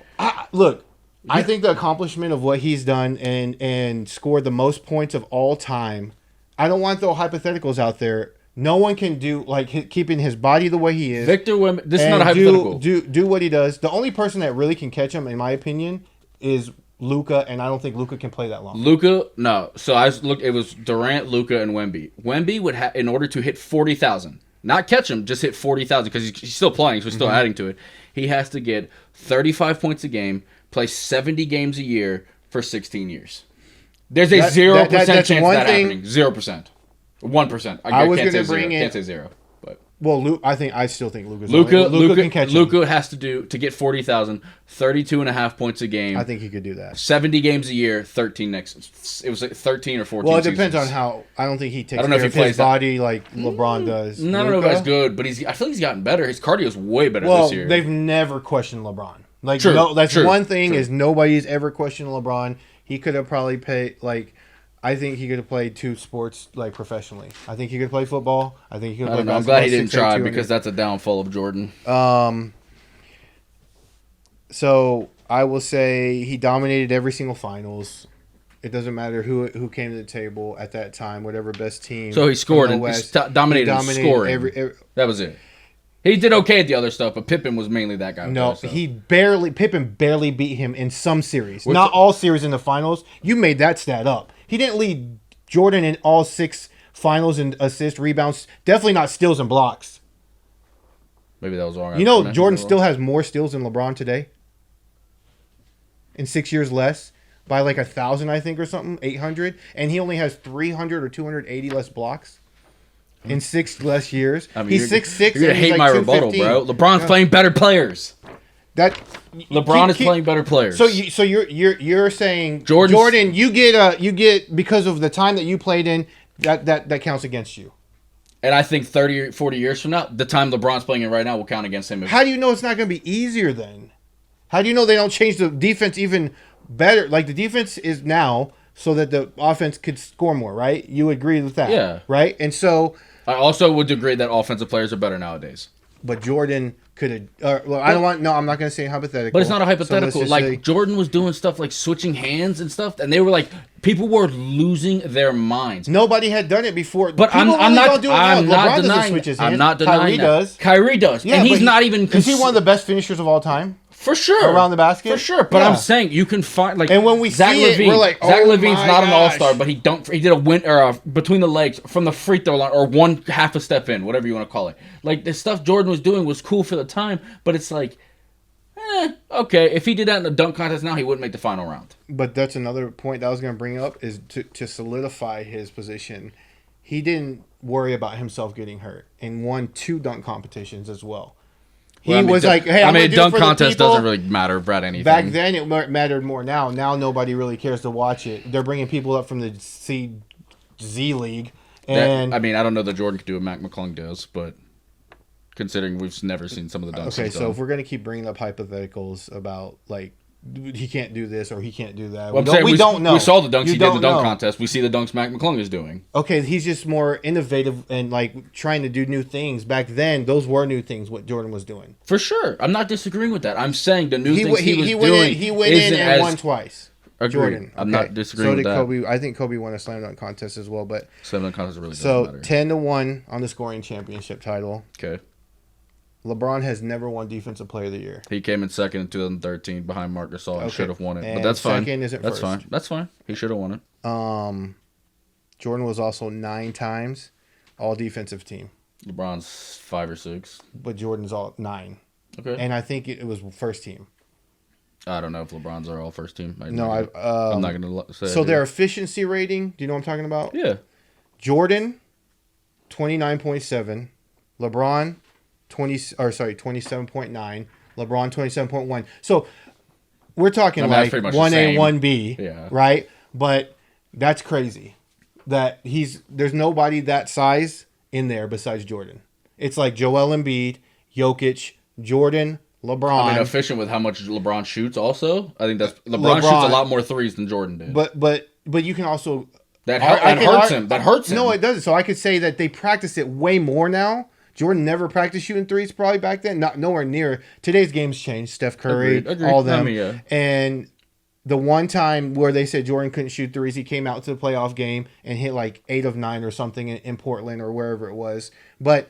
S1: look. I think the accomplishment of what he's done and scored the most points of all time. I don't want to throw hypotheticals out there. No one can do keeping his body the way he is.
S2: Victor Wembanyama. This is not a hypothetical.
S1: Do what he does. The only person that really can catch him, in my opinion, is Luka, and I don't think Luka can play that long.
S2: Luka, no. So I looked. It was Durant, Luka, and Wemby. Wemby would have, in order to hit 40,000, not catch him, just hit 40,000 because he's still playing, so he's still adding to it. He has to get 35 points a game. Play 70 games a year for 16 years. There's a 0% chance of that happening. 0%. 1%. I was going to bring in. Can't say 0. But
S1: I still think
S2: Luka
S1: can catch him.
S2: Luka has to get 40,000, 32.5 points a game.
S3: I think he could do that.
S2: 70 games a year, 13 next. It was like 13 or 14.
S1: Well, it depends on how. I don't think he takes care of his body like LeBron does.
S2: I don't know if that's good, but I feel like he's gotten better. His cardio is way better this year.
S1: They've never questioned LeBron. One thing is nobody's ever questioned LeBron. He could have probably I think he could have played 2 sports professionally. I think he could play football. I think he could play basketball.
S2: I'm glad he didn't try because that's a downfall of Jordan.
S3: So I will say he dominated every single finals. It doesn't matter who came to the table at that time, whatever best team.
S2: So he scored and dominated scoring. That was it. He did okay at the other stuff, but Pippen was mainly that guy.
S1: No, Pippen barely beat him in some series. Not all series in the finals. You made that stat up. He didn't lead Jordan in all 6 finals in assists, rebounds. Definitely not steals and blocks.
S2: Maybe that was wrong.
S1: Jordan still has more steals than LeBron today. In 6 years less. By 1,000, I think, or something. 800. And he only has 300 or 280 less blocks. In 6 less years, he's 6'6".
S2: You're gonna hate my rebuttal, bro. LeBron's playing better players. LeBron is playing better players.
S1: So you're saying Jordan, you get because of the time that you played in that counts against you.
S2: And I think 30 or 40 years from now, the time LeBron's playing in right now will count against him.
S1: How do you know it's not going to be easier then? How do you know they don't change the defense even better? The defense is now so that the offense could score more, right? You agree with that?
S2: Yeah.
S1: Right? And so
S2: I also would agree that offensive players are better nowadays.
S1: But Jordan could have. I'm not going to say hypothetical.
S2: But it's not a hypothetical. So Jordan was doing stuff like switching hands and stuff, and they were people were losing their minds.
S1: Nobody had done it before.
S2: But I'm not denying. Kyrie does. Yeah, and he's not even.
S1: Is he one of the best finishers of all time?
S2: For sure.
S1: Around the basket?
S2: For sure. But I'm saying you can find
S1: and when we
S2: Zach
S1: see
S2: Levine,
S1: it, we're like,
S2: Zach Levine's not an all-star, but he did a win between the legs from the free throw line or one half a step in, whatever you want to call it. The stuff Jordan was doing was cool for the time, but it's okay. If he did that in the dunk contest now, he wouldn't make the final round.
S3: But that's another point that I was going to bring up is to solidify his position.
S1: He didn't worry about himself getting hurt and won 2 dunk competitions as well. Hey,
S2: dunk contest doesn't really matter about anything.
S1: Back then, it mattered more. Now nobody really cares to watch it. They're bringing people up from the Z League. And
S2: I don't know that Jordan could do what Mac McClung does, but considering we've never seen some of the dunks.
S3: Okay, so if we're going to keep bringing up hypotheticals about, he can't do this or he can't do that.
S2: We don't know. We saw the dunks he did in the dunk contest. We see the dunks Mac McClung is doing.
S1: Okay, he's just more innovative and trying to do new things. Back then, those were new things what Jordan was doing.
S2: For sure. I'm not disagreeing with that. I'm saying the new things he was doing.
S1: He went in and won twice.
S2: Agreed. Jordan. I'm not disagreeing with that.
S3: Kobe. I think Kobe won a slam dunk contest as well. But
S2: slam dunk contest really doesn't matter.
S3: 10-1 on the scoring championship title.
S2: Okay.
S3: LeBron has never won Defensive Player of the Year.
S2: He came in second in 2013 behind Marc Gasol and should have won it. But that's fine.
S3: Second isn't
S2: that's
S3: first.
S2: Fine. That's fine. He should have won it.
S3: Jordan was also 9 times All Defensive Team.
S2: LeBron's 5 or 6.
S1: But Jordan's all 9.
S2: Okay.
S1: And I think it was first team.
S2: I don't know if LeBron's are all first team.
S3: I'm not
S2: going to say.
S3: So their efficiency rating, do you know what I'm talking about?
S2: Yeah.
S3: Jordan, 29.7. LeBron, 27.9. LeBron 27.1. So we're talking 1A, 1B, right? But that's crazy.
S1: that there's nobody that size in there besides Jordan. It's like Joel Embiid, Jokic, Jordan, LeBron.
S2: I mean, efficient with how much LeBron shoots. Also, I think that's LeBron shoots a lot more threes than Jordan did.
S1: But you can also
S2: that hurts him. That hurts him.
S1: No, it doesn't. So I could say that they practice it way more now. Jordan never practiced shooting threes probably back then. Nowhere near. Today's game's changed. Steph Curry,
S2: Agreed.
S1: all them.
S2: I mean, yeah.
S1: And the one time where they said Jordan couldn't shoot threes, he came out to the playoff game and hit like 8 of 9 or something in Portland or wherever it was. But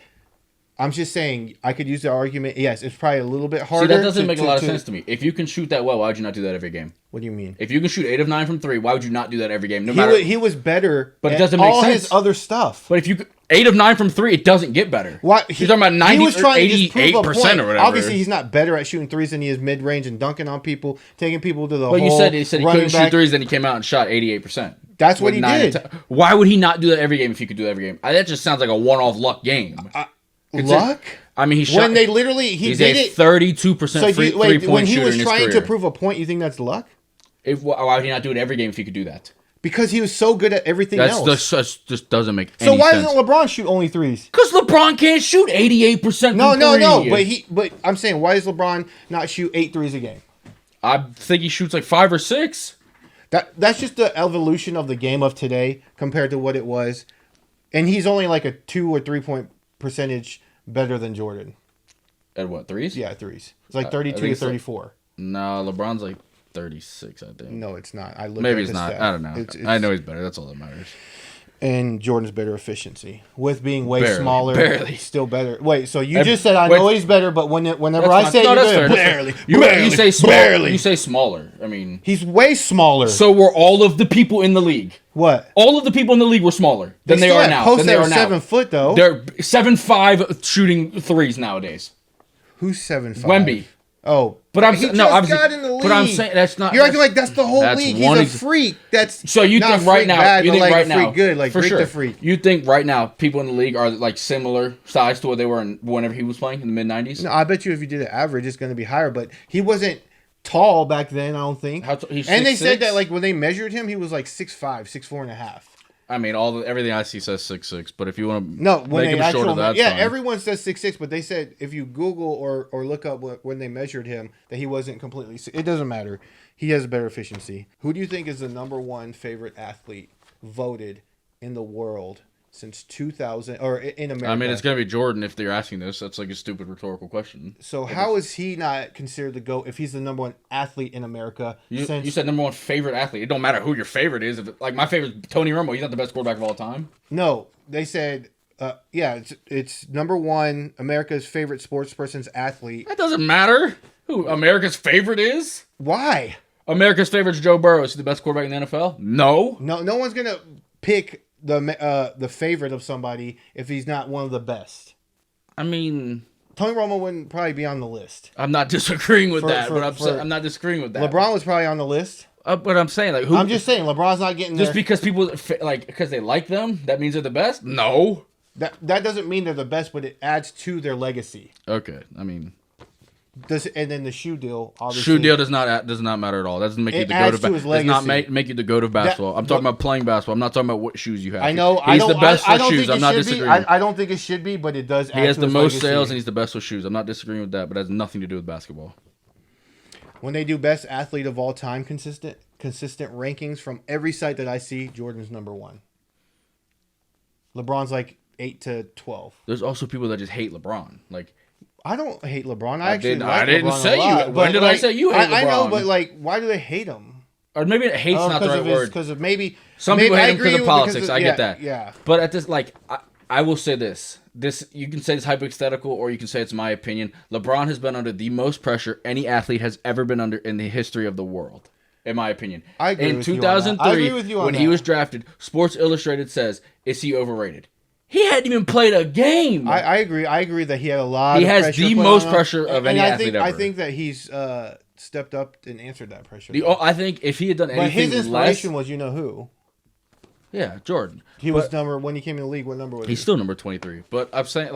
S1: I'm just saying, I could use the argument. Yes, it's probably a little bit harder.
S2: See, that doesn't make a lot of sense to me. If you can shoot that well, why would you not do that every game?
S1: What do you mean?
S2: If you can shoot 8 of 9 from 3, why would you not do that every game?
S1: He was better,
S2: but it doesn't make
S1: all
S2: sense.
S1: His other stuff.
S2: But if you 8 of 9 from 3, it doesn't get better.
S1: Why?
S2: You're talking about 90 or 88% or whatever.
S1: Obviously, he's not better at shooting threes than he is mid range and dunking on people, taking people to the hole.
S2: Well, you said he couldn't shoot threes, then he came out and shot 88%.
S1: That's what he did.
S2: Why would he not do that every game if he could do that every game? That just sounds like a one-off luck game.
S1: Luck?
S2: I mean, he shot.
S1: When they literally he's
S2: did it 32% three-point shooter
S1: when he was
S2: in his
S1: trying
S2: career.
S1: to prove a point, you think that's luck?
S2: Why would he not do it every game if he could do that?
S1: Because he was so good at everything else.
S2: That just doesn't make any
S1: sense. So why
S2: sense.
S1: doesn't LeBron shoot only threes?
S2: Because LeBron can't shoot 88%.
S1: No. But I'm saying, why does LeBron not shoot 8 threes a game?
S2: I think he shoots like 5 or 6.
S1: That's just the evolution of the game of today compared to what it was, and he's only like a 2 or 3 point percentage better than Jordan.
S2: At what, threes?
S1: Yeah, threes. It's like 32 to 34.
S2: No, LeBron's like 36, I think.
S1: No, it's not. I looked
S2: Maybe
S1: at
S2: it's not.
S1: stat.
S2: I don't know. I know he's better. That's all that matters.
S1: And Jordan's better efficiency. With being way smaller, still better. Wait, so you just said I know he's better, but whenever I say
S2: barely. You say small, barely. You say smaller. I mean,
S1: he's way smaller.
S2: So were all of the people in the league.
S1: What?
S2: All of the people in the league were smaller than they are now.
S1: Post are 7 foot though.
S2: They're 7'5" shooting threes nowadays.
S1: Who's 7'5"?
S2: Wemby.
S1: Oh,
S2: but I'm
S1: saying
S2: that's not.
S1: You're acting like that's the whole league. He's a freak. That's
S2: so you think right now.
S1: Bad,
S2: you think
S1: like
S2: right now.
S1: Freak good, like
S2: for
S1: Rick
S2: sure.
S1: The Freak.
S2: You think right now people in the league are like similar size to what they were whenever he was playing in the mid 90s?
S1: No, I bet you if you did an average, it's going to be higher. But he wasn't tall back then. I don't think.
S2: He's
S1: and they
S2: 6'6"?
S1: said that like when they measured him, he was like 6'5", 6'4.5".
S2: I mean, everything I see says 6'6", but if you want to
S1: when
S2: make him shorter, that's fine.
S1: Everyone says 6'6", but they said if you Google or look up when they measured him that he wasn't completely. It doesn't matter. He has better efficiency. Who do you think is the #1 favorite athlete voted in the world since 2000 or in America?
S2: I mean, it's gonna be Jordan if they're asking this. That's like a stupid rhetorical question.
S1: So how is he not considered the GOAT if he's the #1 athlete in America?
S2: You said #1 favorite athlete. It don't matter who your favorite is. Like my favorite is Tony Romo. He's not the best quarterback of all time.
S1: No, they said, it's #1 America's favorite sports person's athlete.
S2: That doesn't matter who America's favorite is.
S1: Why?
S2: America's favorite is Joe Burrow. Is he the best quarterback in the NFL? No.
S1: No one's gonna pick the favorite of somebody if he's not one of the best.
S2: I mean,
S1: Tony Romo wouldn't probably be on the list.
S2: I'm not disagreeing with that, but I'm not disagreeing with that.
S1: LeBron was probably on the list.
S2: But I'm saying like who?
S1: I'm just saying LeBron's not getting
S2: just
S1: there.
S2: because people because they like them. That means they're the best. No.
S1: That doesn't mean they're the best, but it adds to their legacy.
S2: Okay, I mean.
S1: And then the shoe deal, obviously.
S2: Shoe deal does not matter at all. That doesn't make you the GOAT of basketball. Does not make you the GOAT of basketball. I'm talking about playing basketball. I'm not talking about what shoes you have.
S1: I know.
S2: He's the best for shoes. I'm not disagreeing.
S1: I don't think it should be, but it does.
S2: He has the most sales and he's the best with shoes. I'm not disagreeing with that, but it has nothing to do with basketball.
S1: When they do best athlete of all time consistent rankings from every site that I see, Jordan's #1. LeBron's like 8 to 12.
S2: There's also people that just hate LeBron. Like.
S1: I don't hate LeBron.
S2: I didn't say you. When did I say you hate LeBron?
S1: I know, but like, why do they hate him?
S2: Or maybe hate's not the right word.
S1: Because of maybe
S2: some people hate him because of politics. I get that.
S1: Yeah.
S2: But at this, like, I will say this. You can say it's hypothetical, or you can say it's my opinion. LeBron has been under the most pressure any athlete has ever been under in the history of the world. In my opinion.
S1: I agree
S2: in
S1: with
S2: 2003,
S1: you on that. I agree with you on
S2: when
S1: that.
S2: he was drafted, Sports Illustrated says, "Is he overrated?" He hadn't even played a game.
S1: I agree. I agree that he had a lot.
S2: He
S1: of
S2: has
S1: pressure
S2: the
S1: put
S2: most
S1: on him.
S2: pressure of any athlete ever.
S1: I think that he's stepped up and answered that pressure.
S2: I think if he had done anything
S1: but his inspiration
S2: less,
S1: was who?
S2: Yeah, Jordan.
S1: He was when he came in the league. What number was he?
S2: He's still number 23. But I'm saying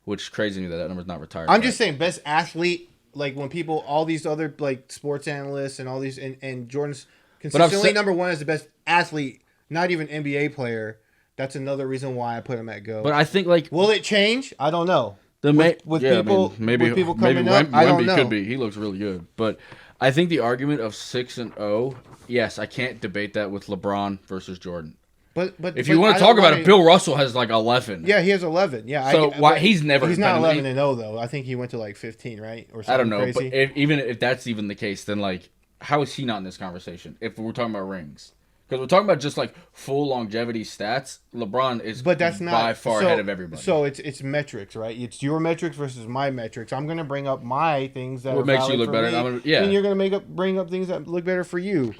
S2: which is crazy to me that number's not retired.
S1: I'm just saying best athlete. Like when people, all these other like sports analysts and all these and Jordan's consistently #1 as the best athlete not even NBA player. That's another reason why I put him at GOAT.
S2: But I think like
S1: will it change? I don't know.
S2: with
S1: People,
S2: maybe
S1: with people coming up, I don't know.
S2: Could be. He looks really good, but I think the argument of 6-0, yes, I can't debate that with LeBron versus Jordan.
S1: But
S2: if you want to talk about it, Bill Russell has like 11.
S1: Yeah, he has 11. Yeah.
S2: So he's not
S1: 11-0 though. I think he went to like 15, right? Or something
S2: I don't know.
S1: crazy.
S2: But even if that's even the case, then like, how is he not in this conversation? If we're talking about rings, because we're talking about just like full longevity stats, LeBron is by far ahead of everybody.
S1: So it's metrics, right? It's your metrics versus my metrics. I'm gonna bring up my things that
S2: what makes you look better,
S1: and you're gonna bring up things that look better for you.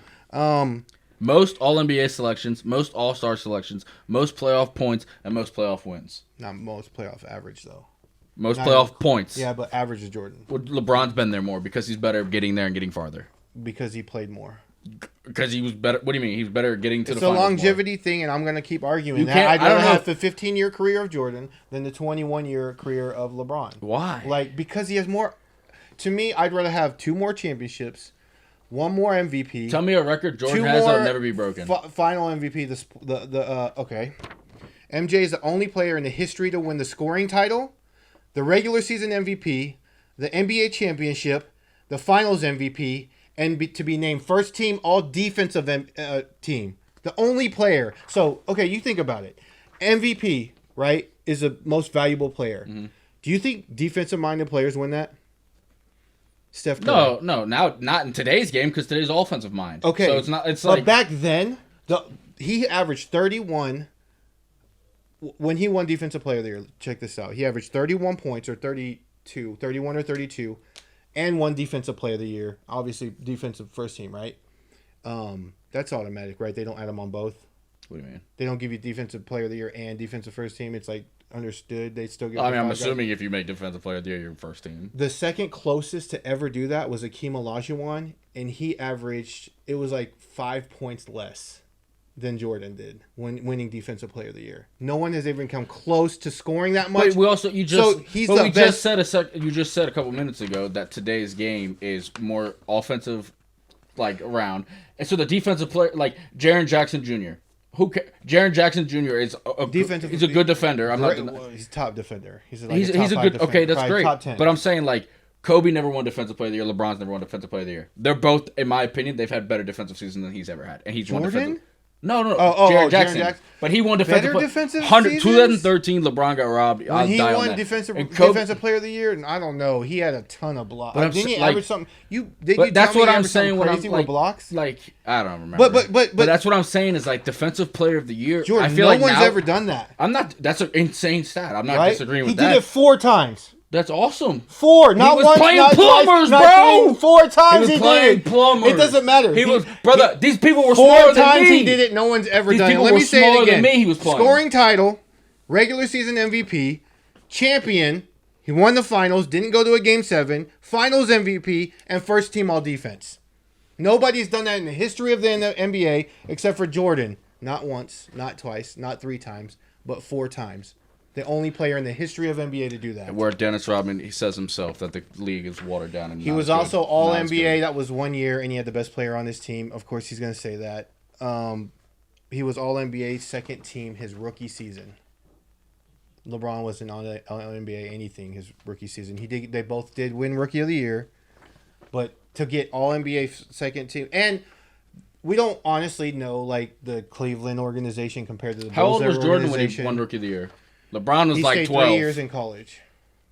S2: Most All-NBA selections, most All-Star selections, most playoff points, and most playoff wins.
S1: Not most playoff average, though.
S2: Most playoff points.
S1: Yeah, but average is Jordan.
S2: Well, LeBron's been there more because he's better at getting there and getting farther.
S1: Because he played more.
S2: Because he was better. What do you mean? He was better at getting to the
S1: finals. It's a longevity
S2: more.
S1: thing, and I'm going to keep arguing that. I'd rather have the 15-year career of Jordan than the 21-year career of LeBron.
S2: Why?
S1: Because he has more. To me, I'd rather have 2 more championships. 1 more MVP.
S2: Tell me a record Jordan has that'll never be broken.
S1: Final MVP. Okay. MJ is the only player in the history to win the scoring title, the regular season MVP, the NBA championship, the Finals MVP, and to be named first team all defensive team. The only player. So okay, you think about it. MVP, right, is the most valuable player. Mm-hmm. Do you think defensive minded players win that? Steph Curry.
S2: No, now not in today's game because today's offensive mind.
S1: Okay,
S2: so it's not. It's
S1: but back then, he averaged 31 when he won Defensive Player of the Year. Check this out. He averaged 31 points or 31 or 32, and won Defensive Player of the Year. Obviously, defensive first team, right? That's automatic, right? They don't add them on both.
S2: What do you mean?
S1: They don't give you Defensive Player of the Year and Defensive First Team. It's like understood. They still give.
S2: I'm assuming if you make Defensive Player of the Year, you're first team.
S1: The second closest to ever do that was Akeem Olajuwon, and he averaged, it was like 5 points less than Jordan did when winning Defensive Player of the Year. No one has even come close to scoring that much.
S2: But you just said a couple minutes ago that today's game is more offensive, like around, and so the defensive player like Jaren Jackson Jr. Jaren Jackson Jr. is he's a good defender.
S1: He's a top defender. He's a
S2: good defender. Okay, that's great. Top 10. But I'm saying like Kobe never won Defensive Player of the Year. LeBron's never won Defensive Player of the Year. They're both, in my opinion, they've had better defensive seasons than he's ever had, and he's won defensive. No. Jaren Jackson. But he won defensive 2013, LeBron got robbed.
S1: When he won defensive Player of the Year, and I don't know, he had a ton of blocks. Didn't he average something?
S2: That's what I'm saying. When I'm
S1: like blocks,
S2: like I don't remember. But that's what I'm saying is like Defensive Player of the Year.
S1: Jordan,
S2: I feel
S1: no one's ever done that.
S2: I'm not. That's an insane stat. I'm not disagreeing with that.
S1: He did it 4 times.
S2: That's awesome.
S1: 4, not once,
S2: playing
S1: not
S2: plumbers,
S1: twice,
S2: bro.
S1: 4 times
S2: he playing plumbers.
S1: It doesn't matter.
S2: These people were
S1: 4
S2: smarter than
S1: times
S2: me.
S1: he did it. No one's ever
S2: These
S1: done it.
S2: people
S1: Let
S2: were
S1: me say it
S2: smaller
S1: again.
S2: than me. He was playing.
S1: Scoring title, regular season MVP, champion. He won the finals. Didn't go to a game 7. Finals MVP and first team all defense. Nobody's done that in the history of the NBA except for Jordan. Not once, not twice, not 3 times, but 4 times. The only player in the history of NBA to do that.
S2: Where Dennis Rodman, he says himself that the league is watered down. And
S1: he was also All NBA. That was 1 year, and he had the best player on his team. Of course, he's going to say that. He was All NBA second team his rookie season. LeBron wasn't on NBA anything his rookie season. They both did win Rookie of the Year, but to get All NBA second team, and we don't honestly know like the Cleveland organization compared to the
S2: How
S1: Bulls
S2: old was Jordan when he won Rookie of the Year? LeBron was like 12.
S1: 3 years in college.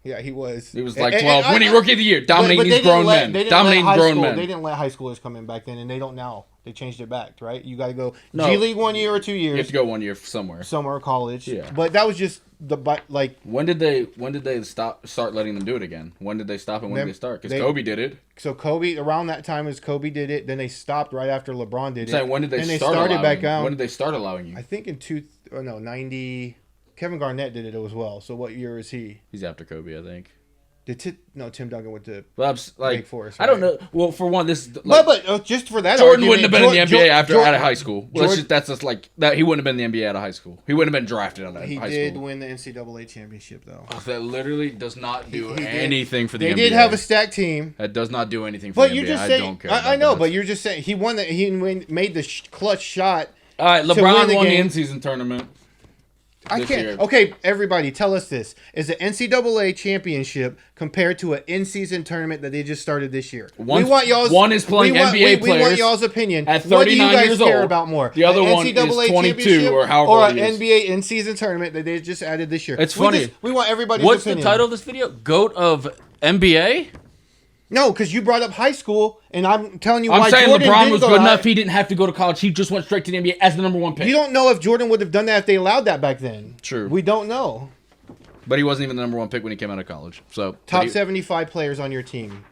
S1: Yeah, he was.
S2: He was like 12. Winning Rookie of the Year. Dominating these grown men. Dominating grown men.
S1: They didn't let high schoolers come in back then, and they don't now. They changed it back, right? You got to go G League 1 year or 2 years.
S2: You have to go 1 year somewhere.
S1: Somewhere college.
S2: Yeah.
S1: But that was just like.
S2: When did they start letting them do it again? When did they stop and when did they start? Because Kobe did it.
S1: So Kobe, around that time as Kobe did it, then they stopped right after LeBron did it.
S2: When did they
S1: and
S2: start
S1: started
S2: allowing
S1: back out.
S2: When did they start allowing you?
S1: I think in 90. Kevin Garnett did it as well. So what year is he?
S2: He's after Kobe, I think.
S1: Tim Duncan went to
S2: Wake
S1: Forest.
S2: Right? I don't know. Well, for one, this
S1: but just for that,
S2: Jordan wouldn't have been in the NBA out of high school. That's just like that. He wouldn't have been in the NBA out of high school. He wouldn't have been drafted out of high school.
S1: He did win the NCAA championship though.
S2: That literally does not do anything for the NBA.
S1: They did have a stacked team.
S2: That does not do anything for the NBA.
S1: I don't care. I know, but you're just saying he won. He made the clutch shot
S2: All right,
S1: win
S2: LeBron
S1: the
S2: won the
S1: game.
S2: in-season tournament.
S1: I
S2: this
S1: can't.
S2: year.
S1: Okay, everybody, tell us this: is the NCAA championship compared to an in-season tournament that they just started this year?
S2: One-
S1: we want y'all's.
S2: one is playing NBA
S1: We want
S2: players
S1: y'all's opinion.
S2: at
S1: What do you
S2: 39
S1: guys
S2: years
S1: care
S2: old.
S1: about more?
S2: The other
S1: An
S2: one is
S1: NCAA
S2: 22
S1: championship
S2: or however
S1: or
S2: old
S1: an
S2: he is.
S1: NBA in-season tournament that they just added this year.
S2: It's funny.
S1: We want everybody's
S4: What's
S1: opinion.
S4: the title of this video? GOAT of NBA?
S1: No, because you brought up high school, and I'm telling you
S2: I'm
S1: why
S2: saying
S1: Jordan
S2: LeBron
S1: didn't
S2: was
S1: go
S2: good
S1: to
S2: enough.
S1: high-
S2: He didn't have to go to college. He just went straight to the NBA as the number 1 pick.
S1: You don't know if Jordan would have done that if they allowed that back then.
S2: True.
S1: We don't know.
S2: But he wasn't even the number 1 pick when he came out of college. So
S1: Top
S2: but
S1: 75 players on your team.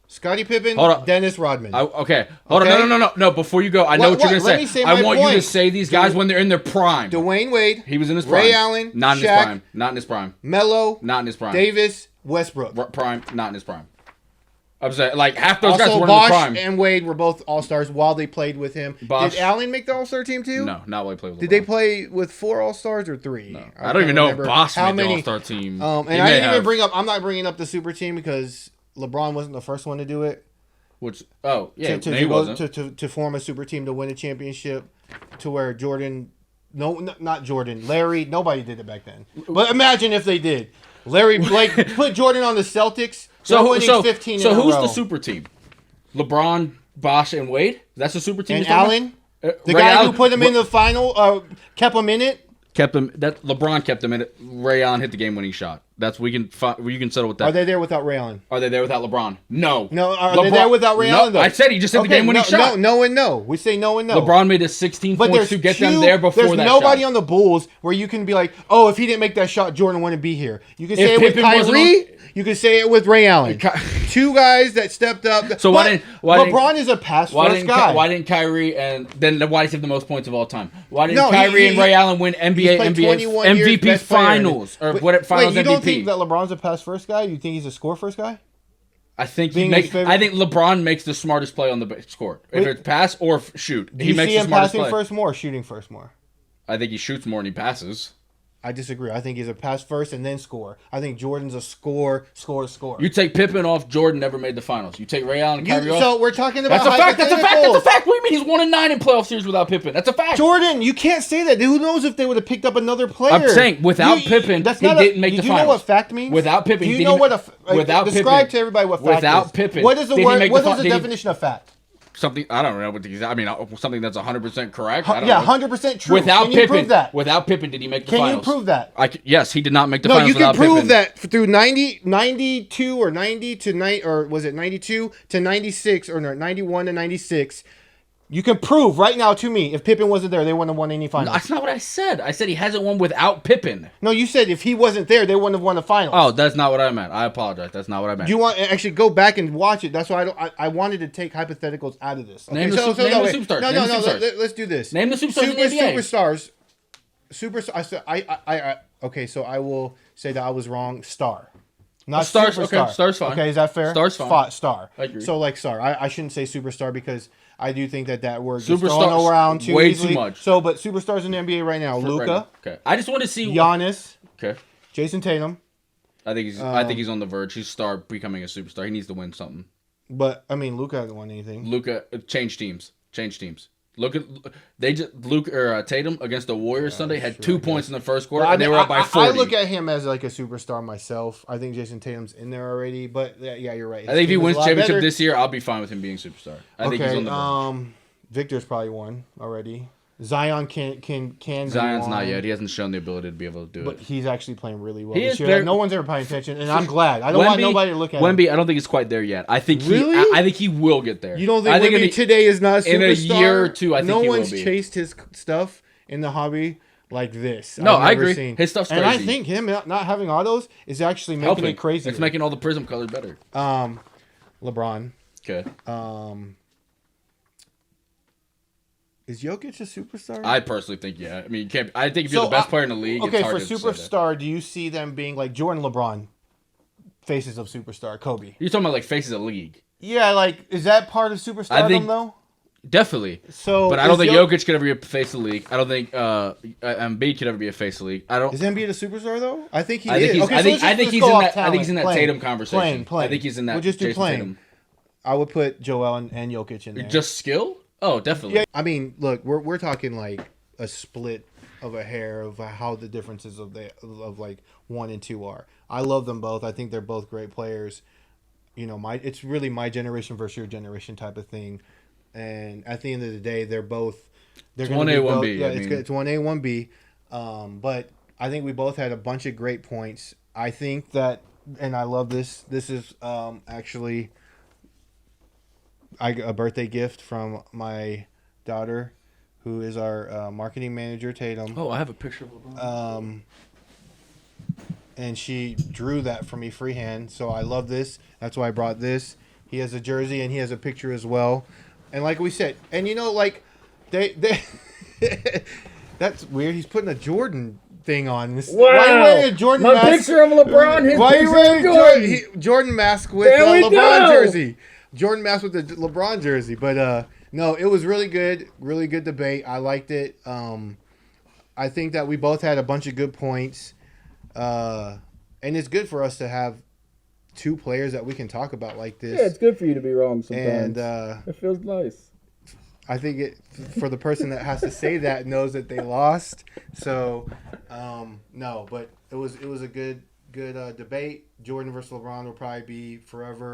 S1: Scottie Pippen,
S2: Hold on.
S1: Dennis Rodman.
S2: Okay, hold
S1: Okay?
S2: on. No. Before you go, I know what you're
S1: Let
S2: gonna
S1: me
S2: say.
S1: say
S2: I
S1: my
S2: want you to
S1: point.
S2: say these guys when they're in their prime.
S1: Dwayne Wade.
S2: He was in his prime.
S1: Ray Allen.
S2: Not in
S1: Shaq,
S2: his prime. Not in his prime.
S1: Melo.
S2: Not in his prime.
S1: Davis. Westbrook.
S2: Prime. Not in his prime. I'm saying like half those guys
S1: Also,
S2: were in the
S1: Bosh
S2: prime.
S1: and Wade were both All-Stars while they played with him.
S2: Bosh-
S1: Did Allen make the All-Star team too?
S2: No, not while he played with.
S1: Did
S2: LeBron.
S1: they play with 4 All-Stars or 3? No.
S2: I don't even know if Bosh made the All-Star team.
S1: And
S2: He
S1: I
S2: may
S1: didn't
S2: have.
S1: even bring up. I'm not bringing up the super team because LeBron wasn't the first one to do it.
S2: Which no, he
S1: to
S2: wasn't.
S1: to form a super team to win a championship, to where Jordan, not Jordan, Larry, nobody did it back then. But imagine if they did. Larry Blake put Jordan on the Celtics.
S2: So
S1: winning 15
S2: so
S1: in a
S2: who's
S1: row.
S2: the super team? LeBron, Bosh, and Wade. That's the super team.
S1: And
S2: you're talking
S1: Allen,
S2: about?
S1: the
S2: Ray
S1: guy
S2: Allen-
S1: who put him in the final, kept him in it.
S2: kept him. That LeBron kept him in it. Ray Allen hit the game-winning shot. That's we can settle with that.
S1: Are they there without Ray Allen?
S2: Are they there without LeBron? No.
S1: No, are they there without Ray Allen, though?
S2: I said he just hit the game-winning shot.
S1: No, and no. We say no and no.
S2: LeBron made his 16
S1: But
S2: points
S1: there's
S2: to get them there before
S1: there's
S2: that
S1: nobody
S2: shot.
S1: on the Bulls where you can be like, oh, if he didn't make that shot, Jordan wouldn't be here. You can
S2: If
S1: say it with
S2: Pippen wasn't
S1: Kyrie. You can say it with Ray Allen. Two guys that stepped up.
S2: So why didn't
S1: LeBron is a pass first guy?
S2: Why didn't Kyrie and then why did he have the most points of all time? Why didn't
S1: No,
S2: Kyrie and Ray Allen win NBA,
S1: played 21 years,
S2: MVP
S1: best player.
S2: finals or what finals
S1: Wait, you
S2: MVP?
S1: don't think that LeBron's a pass first guy? You think he's a score first guy?
S2: I think
S1: Being his favorite-
S2: I think LeBron makes the smartest play on the court. If
S1: Wait.
S2: it's pass or shoot,
S1: Do
S2: he
S1: you
S2: makes
S1: see
S2: the
S1: him
S2: smartest
S1: passing
S2: play.
S1: first more or shooting first more?
S2: I think he shoots more than he passes.
S1: I disagree. I think he's a pass first and then score. I think Jordan's a score.
S2: You take Pippen off, Jordan never made the finals. You take Ray Allen and Kyrie off.
S1: So we're talking about
S2: That's a fact. That's a fact. That's a
S1: hypotheticals.
S2: fact. What do you mean he's 1-9 in playoff series without Pippen? That's a fact.
S1: Jordan, you can't say that. Who knows if they would have picked up another player?
S2: I'm saying without Pippen,
S1: that's
S2: he
S1: not
S2: didn't make the
S1: Do you know
S2: finals.
S1: what fact means?
S2: Without Pippen,
S1: do
S2: he
S1: you
S2: didn't
S1: know
S2: even-
S1: what
S2: without
S1: describe
S2: Pippen-
S1: to everybody what fact
S2: without
S1: is.
S2: Pippen,
S1: What is the
S2: did he
S1: word?
S2: make
S1: What
S2: the
S1: is the
S2: did he-
S1: definition of fact?
S2: Something I don't know what the, I mean something that's 100% correct. I don't
S1: Yeah,
S2: know.
S1: 100% true.
S2: Without
S1: Can you
S2: Pippen,
S1: prove that?
S2: without Pippen, did he make the
S1: Can you
S2: finals?
S1: prove that?
S2: Yes, he did not make the
S1: No,
S2: finals.
S1: you can
S2: without
S1: prove
S2: Pippen.
S1: that through 92 or 90 to 9, or was it 92 to 96 or no, 91 to 96. You can prove right now to me if Pippen wasn't there, they wouldn't have won any finals.
S2: That's not what I said. I said he hasn't won without Pippen.
S1: No, you said if he wasn't there, they wouldn't have won the finals.
S2: Oh, that's not what I meant. I apologize. That's not what I meant.
S1: Do you want actually go back and watch it? That's why I wanted to take hypotheticals out of this. Okay,
S2: Name the superstars.
S1: wait.
S2: Name the
S1: No.
S2: superstars.
S1: Let's do this.
S2: Name the superstars in the NBA.
S1: Superstars. I okay. So I will say that I was wrong. Star. Not
S2: Stars,
S1: superstar.
S2: okay, star's fine.
S1: Okay, is that fair?
S2: Star's fine.
S1: Star.
S2: I agree.
S1: So like star. I shouldn't say superstar because I do think that word gets
S2: Superstar-
S1: thrown around too
S2: way
S1: easily.
S2: too much.
S1: So, but superstars in the NBA right now: Luka,
S2: Okay. I just want to see.
S1: Giannis,
S2: Okay.
S1: Jason Tatum.
S2: I think he's on the verge. He's becoming a superstar. He needs to win something.
S1: But I mean, Luka hasn't won anything.
S2: Luka change teams. Look at Tatum against the Warriors Sunday had 2 points in the first quarter, and they were up by 40.
S1: I look at him as like a superstar myself. I think Jason Tatum's in there already, but yeah, you're right.
S2: I think if he
S1: His team is
S2: wins
S1: a lot
S2: championship
S1: better.
S2: this year, I'll be fine with him being superstar. I think he's on the verge.
S1: Victor's probably won already. Zion can
S2: Zion's
S1: be
S2: not
S1: one,
S2: yet. He hasn't shown the ability to be able to do
S1: but
S2: it.
S1: he's actually playing really well
S2: He
S1: this
S2: is
S1: year.
S2: very-
S1: No one's ever paying attention, and I'm glad. I don't want nobody to look at him.
S2: Wemby, I don't think he's quite there yet. I think
S1: Really?
S2: I think he will get there.
S1: You don't think
S2: I
S1: Wemby
S2: in a-
S1: today is not a superstar?
S2: in a year or two, I think
S1: no
S2: he will
S1: one's
S2: be.
S1: chased his stuff in the hobby like this.
S2: No,
S1: I've
S2: I
S1: never
S2: agree.
S1: seen.
S2: His stuff's
S1: and I
S2: crazy.
S1: think him not having autos is actually making
S2: helping.
S1: it crazy.
S2: It's making all the prism colors better.
S1: LeBron.
S2: Okay.
S1: Is Jokic a superstar?
S2: I personally think yeah. I mean, you can't. I think if you're the best player in the league,
S1: okay,
S2: it's hard
S1: for
S2: to say that.
S1: superstar, do you see them being like Jordan, LeBron, faces of superstar, Kobe?
S2: You're talking about like faces of league.
S1: Yeah, like is that part of superstardom
S2: think-
S1: though?
S2: Definitely.
S1: So,
S2: But I don't
S1: is
S2: think
S1: Jok-
S2: Jokic could ever be a face of the league. I don't think Embiid could ever be a face of the league. I don't.
S1: Is Embiid a superstar though? I think he
S2: I think
S1: is.
S2: he's.
S1: Okay,
S2: I
S1: so
S2: think.
S1: let's
S2: I
S1: just-
S2: think
S1: let's
S2: he's
S1: go
S2: in
S1: off
S2: that. I
S1: talent.
S2: think he's in that
S1: Playing.
S2: Tatum conversation.
S1: Playing.
S2: I think he's in that.
S1: We'll just do
S2: Jason
S1: playing.
S2: Tatum.
S1: I would put Joel and Jokic in there.
S2: Just skill.
S4: Oh, definitely.
S1: Yeah, I mean, look, we're talking like a split of a hair of how the differences of like 1 and 2 are. I love them both. I think they're both great players. You know, it's really my generation versus your generation type of thing. And at the end of the day, they're
S2: It's
S1: going
S2: 1A,
S1: to
S2: 1B.
S1: Yeah,
S2: I mean,
S1: it's 1A, 1B. But I think we both had a bunch of great points. I think that, and I love this. This is actually a birthday gift from my daughter, who is our marketing manager, Tatum.
S4: Oh, I have a picture of LeBron.
S1: And she drew that for me freehand. So I love this. That's why I brought this. He has a jersey and he has a picture as well. And like we said, and you know, like they that's weird. He's putting a Jordan thing on.
S2: Wow.
S1: Why are you wearing a Jordan mask?
S2: picture of LeBron. His
S1: Why are you
S2: picture
S1: wearing
S2: of
S1: a Jordan mask with
S2: There we
S1: LeBron
S2: go.
S1: jersey? Jordan mask with the LeBron jersey. But no, it was really good debate. I liked it. I think that we both had a bunch of good points. And it's good for us to have 2 players that we can talk about like this.
S2: Yeah, it's good for you to be wrong sometimes.
S1: And
S2: it feels nice.
S1: I think it for the person that has to say that knows that they lost. So no, but it was a good debate. Jordan versus LeBron will probably be forever